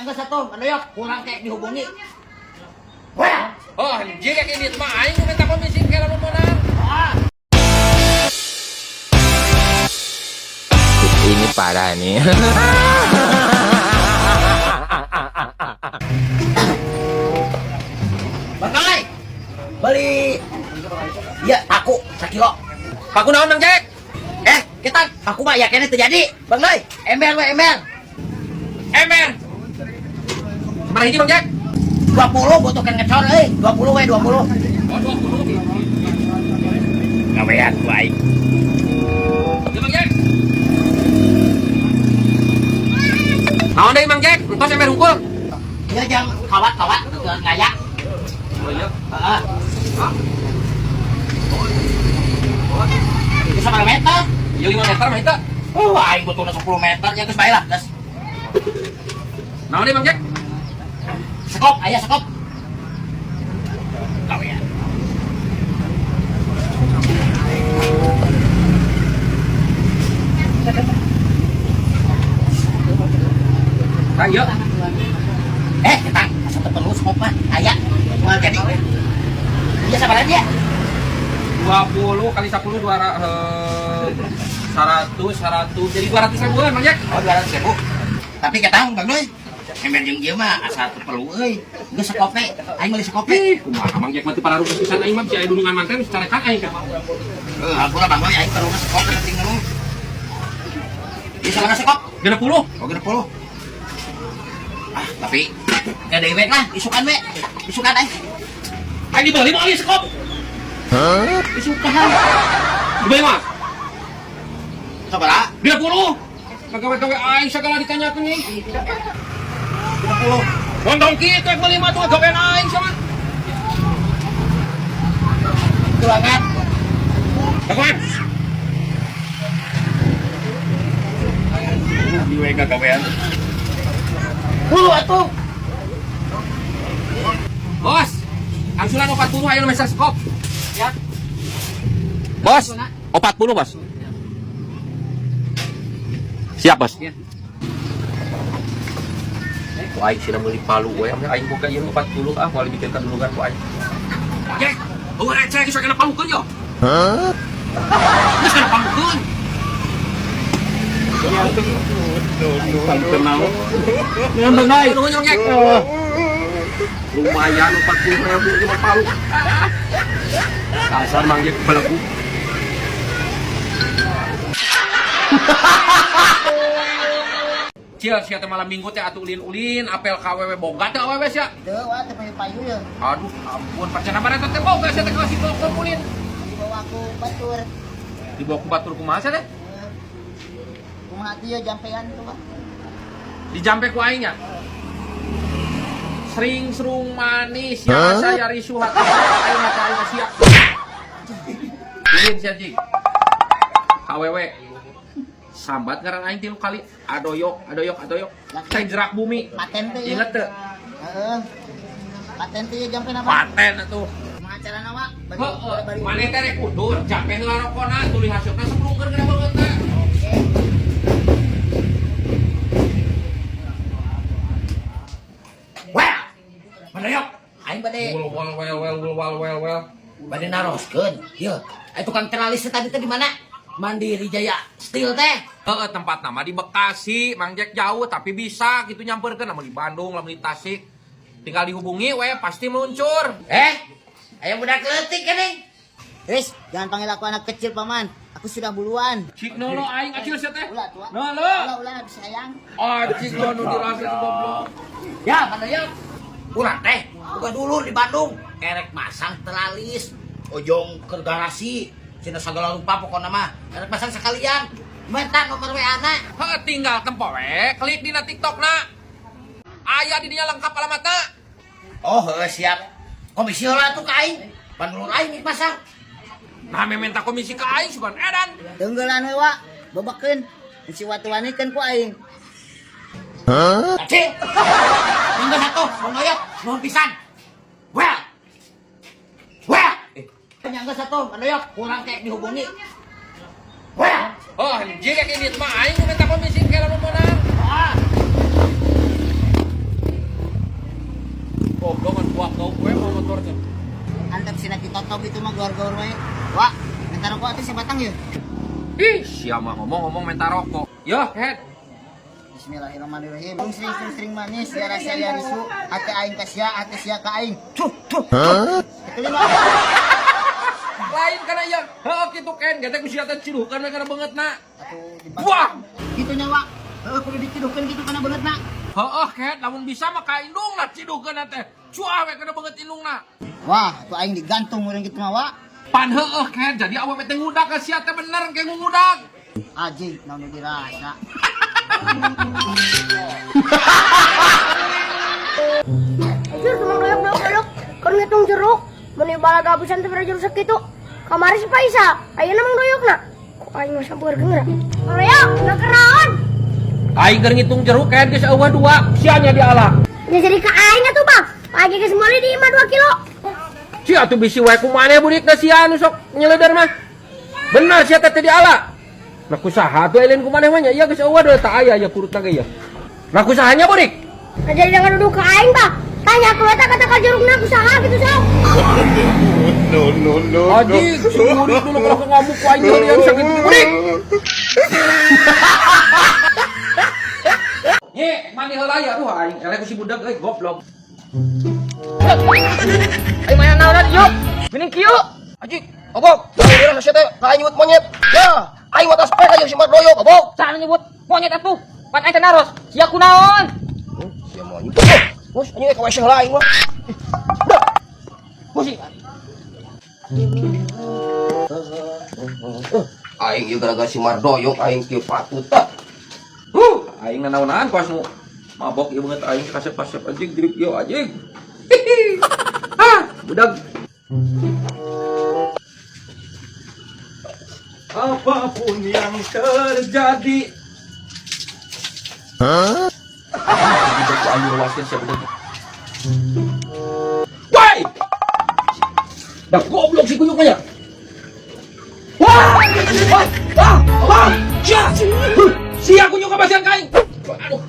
Angga satu, Mandoyok, kurang kayak dihubungi. Wah, Oh, jika kayak gitu mah aing minta komisi ke lamun menang. Ini parah nih. Bang Noy, beli, ya aku 1 kilo. Paku naon Mang Jack? Kita, aku mah yakinnya terjadi. Bang Noy, ember we ember. Emer. Mana hiji Mang Jack? 20 butuhkan ngecor, 20 we 20. Oh, 20. Gawean baik. Ya Mang Jack. Naon deui Mang Jack? Entos emer hungkul. Ya jang kawat-kawat ngayak. Oh iya. Heeh. Itu sama meter. Ieu 5 meter mah eta. Aing butuhna 10 meter ya geus bae lah, geus. Naon deui Mang Jack? Sekop, aya sekop. Gawean. Ayo. Kita satu perlu sekop mah aya. Moal jadi. Iya sabaran dia. 20 kali 10 100 jadi 200 ribuan Mang Jack. Oh 200.000. Tapi ketang Bang Noy. Ember jeung ieu mah asa teu perlu euy. Geus sekop we. Aing meuli sekop we. Kumaha Mang Jack mah teu pararuh pisan aing mah bisa aya dulungan manten carekan aing kan. Aku lah Bang Noy aing perlu sekop penting nu. Bisa lah sekop. 60. Oh 60. Tapi ya deui we lah, isukan we. Isukan aing. Aing dibeli mah ieu sekop. Isukan. Dibeli mah Sabaraha? 20. Kagawe-gawe aing sagala ditanyakeun nih. 20. Bontong kitu yang beli mah tuh gawean aing sama. Tulangan. Kapan? Di WK gawean. Atuh. Bos, angsuran 40 ayo meser skop. Ya. Bos, 40 bos. Siap bos. Ya. Ku aing sih meuli palu we, aing boga ieu 40 moal dibikinkan dulu kan ku aing. Oke, eueuh receh geus kana palukeun yo. Geus kana palukeun. Bang Noy. Lumayan 40.000 di palu. Kasar Mang Jack belagu. Cia sia teh malam minggu teh atuh ulin-ulin apel KWW boga teh awewe sia. Teu wa teh payu-payu ya. Aduh, ampun pacar apa teh boga sia teh kasih telepon ulin. Dibawa aku batur. Dibawa ku batur kumaha sia teh? Kumaha dia jampean tuh, Pak. Dijampe ku aing nya. Sering serung manis ya saya risu hati aing mata aing sia. Ulin sia jing. KWW sambat ngaran aing 3 kali adoyok. Cai jerak bumi. Paten teh. Ingat teu? Heeh. Paten teh jampean apa? Paten atuh. Kumaha carana wa? Heeh. Mane teh rek kudur jampe heula rokona tuluy hasilna sebelumkeun kana beungeut teh. Wah. Mandoyok. Aing bade Well. bade naroskeun. Ieu, tukang teralis tadi teh di mana? Mandiri Jaya Steel teh. Heeh, tempat nama di Bekasi, Mang Jack jauh tapi bisa gitu nyamperkeun namun di Bandung, lamun di Tasik. Tinggal dihubungi we pasti meluncur. Ayo budak leutik keneh. Wis, jangan panggil aku anak kecil, Paman. Aku sudah buluan. Cik nolo aing acil sia teh. Ulah tua. Nolo. Ulah sayang. Cik nolo dirasa di goblok. Ya, Mandoyok. Urang teh, buka dulu di Bandung. Erek masang teralis. Ojong ke garasi. Cina segala rupa pokoknya mah. Erek masang sekalian. Minta nomor WA-na. Heeh, tinggal tempo we, klik dina TikTok-na. Aya di dinya lengkap alamatna. Oh, siap. Komisi heula tuh ka aing. Pan ulun aing pasang. Nah, minta komisi ke aing sugan edan. Tenggelan we, Wak. Bebekeun. Si watu-wanikeun ku aing. Cing. Tinggal satu, Mandoyok. Nuhun pisan. Well. Nyangga satu, Mandoyok. Kurang kayak dihubungi. Well. Oh, jika kayak gitu mah aing minta komisi ke lamun menang. atau gitu mah gaur-gaur wae. Wak, minta rokok atuh si batang ya. Ih, siapa ngomong-ngomong minta rokok. Yo, head. Bismillahirrahmanirrahim. Sering manis ya rasa ya risu, hati aing ka sia, hati sia ka aing. Tuh. Kelima. Lain kana ya. Heuh kitu Ken, gede ku sia teh ciduhkeun kana beungeutna. Atuh Wah, kitu nya Wak. Kudu diciduhkeun kitu kana beungeutna. heuh Ken, lamun bisa mah ka indungna ciduhkeun teh. Cuah we kana beungeut indungna. Wah, tuh aing digantung urang kitu mah Wak. Pan heuh Ken, jadi awewe teh ngudak ka sia teh bener kayak ngudak. Aji, naon dirasa. Jur, cuma doyok. Kan ngitung jeruk. Meni bala gabusan teh pada jeruk sakitu. Kamari si Paisa. Ayeuna mang doyokna. Kok aing mah sampeur geura. Arya, ngakeraon. Aing keur ngitung jeruk Ken geus eueuh 2, sianya diala. Ya jadi ka aing atuh, Bang. Pagi geus meuli di imah 2 kilo. Sia atuh bisi wae kumaneh budik sia anu sok nyeleder mah. Bener sia teh diala. Nah kusaha tuh elin kumaneh mah nya ieu geus eueuh deui tah aya ya kurutna ge ya. Nah kusahanya budik. Nah, jadi jangan duduk ke aing, Bang. Tanya ku eta kata ka jerukna kusaha gitu sok. Aji, si budik dulu kalau ngamuk ku aing yang sakit budik. Ye, mandi heula ya tuh aing eleh ku si budak euy goblok. Ayo main naon yuk. Mending kieu. Aji, obok, Dira sia teh ka nyebut monyet. Ya, aing mah tas pek aja si Mardoyo, obok. Cara nyebut monyet atuh. Pan aing teh naros. Sia kunaon? Sia monyet. Bos, anjing ka weseh lah aing mah. Bos. Aing ieu gara-gara si Mardoyo aing kieu patut tah. aing nanaonan pas nu mabok ieu banget aing kasep-kasep anjing drip ieu anjing. Budak. Apapun yang terjadi. Budak aing ruaskeun sia budak. Woi! Dah goblok si kuyuk nya. Wah! Sia kuyuk ka basian kaing. Aduh.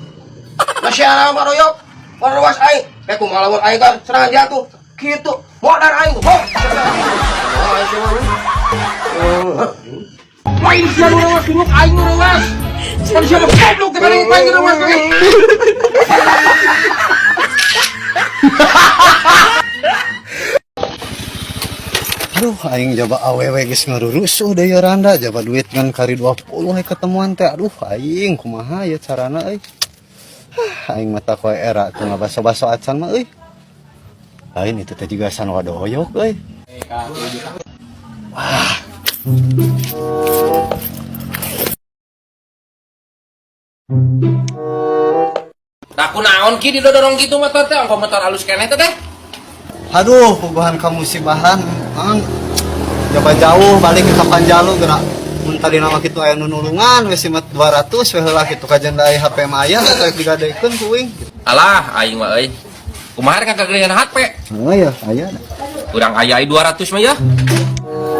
Sia Mardoyo. Warwas aing. Kumaha lamun aing kan serangan dia tuh. Kitu. Modar aing. Lain sia nu rewas kuyuk aing nu rewas. Kan sia goblok teh kana aing rewas teh. Aduh, aing jaba awewe geus ngarurusuh deui randa, jaba duit ngan kari 20 we ketemuan teh. Aduh, aing kumaha ya carana euy? Aing mata koe era teu ngabaso-baso acan mah euy. Lain itu teh juga san wadoyok euy. Wah. Nah kunaon ki didodorong kitu motor teh, angko motor alus keneh teh. Aduh, puguhan ka musibahan, Mang. Jaba jauh balik ke Panjalu geura mun tadi nama kitu aya nu nulungan we simet 200 we heula kitu kajendai HP mah aya rek digadekeun ku uing. Alah aing mah euy. Kumaha kan kagedean HP? Oh ya, aya. Urang aya 200 mah ya.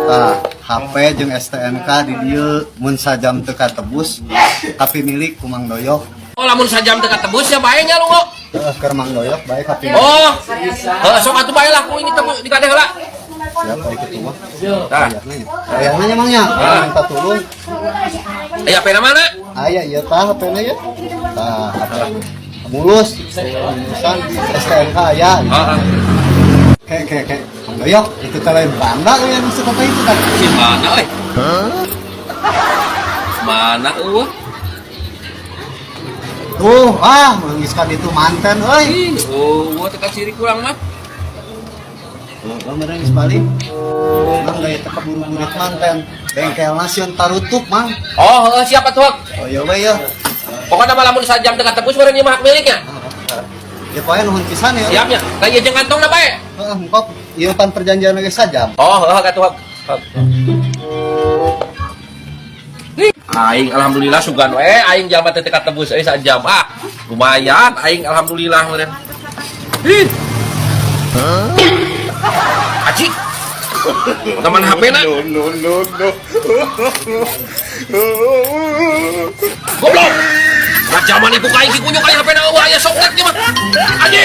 Tah, HP jeung STNK di dieu mun sajam teu katebus tapi milik ku Mang Doyok. Oh lamun sajam teu katebus ya bae nya lu kok. Heeh, keur Mang Doyok bae tapi. Oh. Sok atuh bae lah ku ini teh dikade heula. Ya bae kitu mah. Tah. Aya nanya Mangnya, minta tulung. Aya HP na mana? Aya ieu tah HP-na ya. Tah, HP mulus. Mulusan STNK aya. Heeh. Kayak Mang Doyok itu teh lain banda we anu suka itu kan. Si mana euy? Mana eueuh? Tuh, mangiskan itu manten euy. Oh, teh ciri kurang mah. Kemarin balik, Mang gaya teka buru-buru manten. Bengkel nasion tarutup, Mang. Oh, siapa tuh? Oh iya we ya. Pokoknya malah mun sajam teu katebus meureun ieu mah hak miliknya. Ya pokoknya nuhun pisan ya. Siapnya. Da ieu jeung kantongna bae. Heeh, engkop ieu pan perjanjian ge sajam. Oh, katuh. Aing alhamdulillah sugan we aing jalma teh katebus euy sajam. Lumayan aing alhamdulillah meureun. Aji. Teman HP-na. No. Goblok. Rajaman ibu kain ki kunyuk aya HP-na eueuh aya soknet ge mah. Aji.